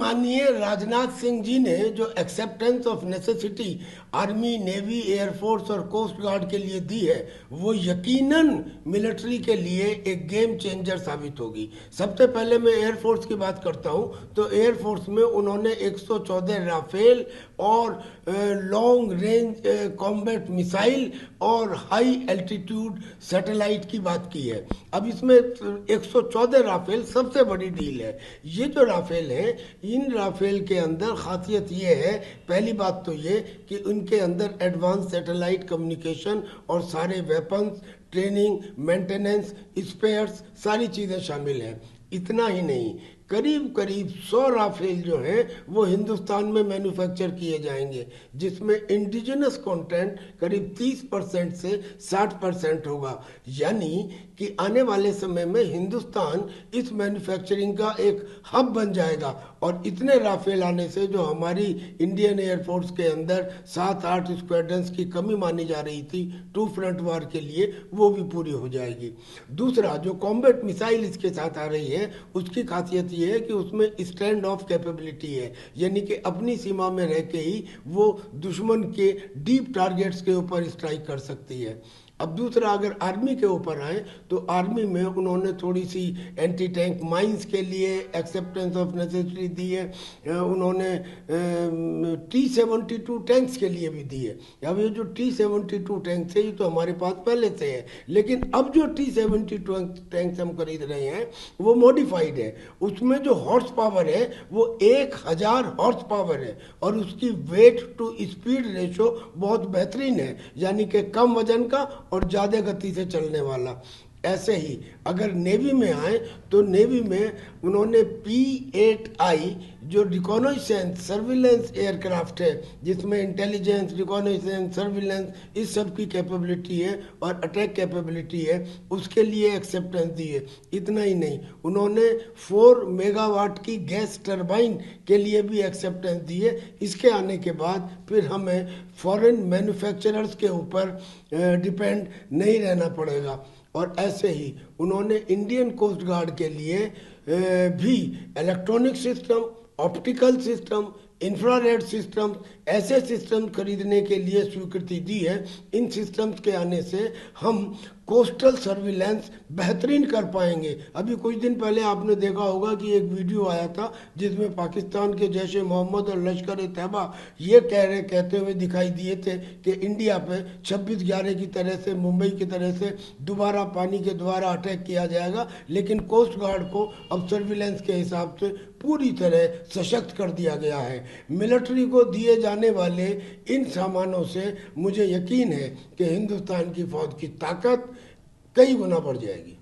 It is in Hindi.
माननीय राजनाथ सिंह जी ने जो acceptance of necessity army, navy, air force और कोस्ट गार्ड के लिए दी है, वो यकीनन मिलिट्री के लिए एक गेम चेंजर साबित होगी। सबसे पहले मैं एयरफोर्स की बात करता हूं, तो एयरफोर्स में उन्होंने 114 राफेल और लॉन्ग रेंज कॉम्बैट मिसाइल और हाई एल्टीट्यूड सैटेलाइट की बात की है। अब इसमें 114 राफेल सबसे बड़ी डील है। ये जो राफेल है, इन राफेल के अंदर खासियत ये है, पहली बात तो ये कि उनके अंदर एडवांस सैटेलाइट कम्युनिकेशन और सारे वेपन्स, ट्रेनिंग, मेंटेनेंस, स्पेयर्स, सारी चीज़ें शामिल हैं। इतना ही नहीं, करीब करीब 100 राफेल जो हैं वो हिंदुस्तान में मैन्युफैक्चर किए जाएंगे, जिसमें इंडिजिनस कंटेंट करीब 30% से 60% होगा। यानी कि आने वाले समय में हिंदुस्तान इस मैन्युफैक्चरिंग का एक हब बन जाएगा, और इतने राफेल आने से जो हमारी इंडियन एयरफोर्स के अंदर 7-8 स्क्वाड्रंस की कमी मानी जा रही थी टू फ्रंट वार के लिए, वो भी पूरी हो जाएगी। दूसरा, जो कॉम्बैट मिसाइल इसके साथ आ रही है, उसकी खासियत ये है कि उसमें स्टैंड ऑफ कैपेबिलिटी है, यानी कि अपनी सीमा में रह के ही वो दुश्मन के डीप टारगेट्स के ऊपर स्ट्राइक कर सकती है। अब दूसरा, अगर आर्मी के ऊपर आए तो आर्मी में उन्होंने थोड़ी सी एंटी टैंक माइंस के लिए एक्सेप्टेंस ऑफ नेसेसिटी दी है, उन्होंने T-72 टैंक्स के लिए भी दी है। अब ये जो T-72 टैंक्स है, ये तो हमारे पास पहले से है, लेकिन अब जो T-72 टैंक्स हम खरीद रहे हैं वो मॉडिफाइड है। उसमें जो हॉर्स पावर है वो 1000 हॉर्स पावर है, और उसकी वेट टू स्पीड रेशो बहुत बेहतरीन है, यानी कि कम वजन का और ज़्यादा गति से चलने वाला। ऐसे ही अगर नेवी में आए तो नेवी में उन्होंने P-8I जो रिकॉनाइसेंस सर्विलेंस एयरक्राफ्ट है, जिसमें इंटेलिजेंस, रिकॉनाइसेंस, सर्विलेंस, इस सब की कैपेबिलिटी है और अटैक कैपेबिलिटी है, उसके लिए एक्सेप्टेंस दी है। इतना ही नहीं, उन्होंने 4 मेगावाट की गैस टरबाइन के लिए भी एक्सेप्टेंस दी है। इसके आने के बाद फिर हमें फॉरेन मैन्युफैक्चरर्स के ऊपर डिपेंड नहीं रहना पड़ेगा। और ऐसे ही उन्होंने इंडियन कोस्ट गार्ड के लिए भी electronic system, optical system, infrared system, ऐसे सिस्टम खरीदने के लिए स्वीकृति दी है। इन सिस्टम्स के आने से हम कोस्टल सर्विलेंस बेहतरीन कर पाएंगे। अभी कुछ दिन पहले आपने देखा होगा कि एक वीडियो आया था जिसमें पाकिस्तान के जैश ए मोहम्मद और लश्कर ए तैयबा ये कहते हुए दिखाई दिए थे कि इंडिया पे 26/11 की तरह से, मुंबई की तरह से दोबारा पानी के द्वारा अटैक किया जाएगा। लेकिन कोस्ट गार्ड को अब सर्विलेंस के हिसाब से पूरी तरह सशक्त कर दिया गया है। मिलिट्री को दिए जाने वाले इन सामानों से मुझे यकीन है कि हिंदुस्तान की फौज की ताकत कई गुना बढ़ जाएगी।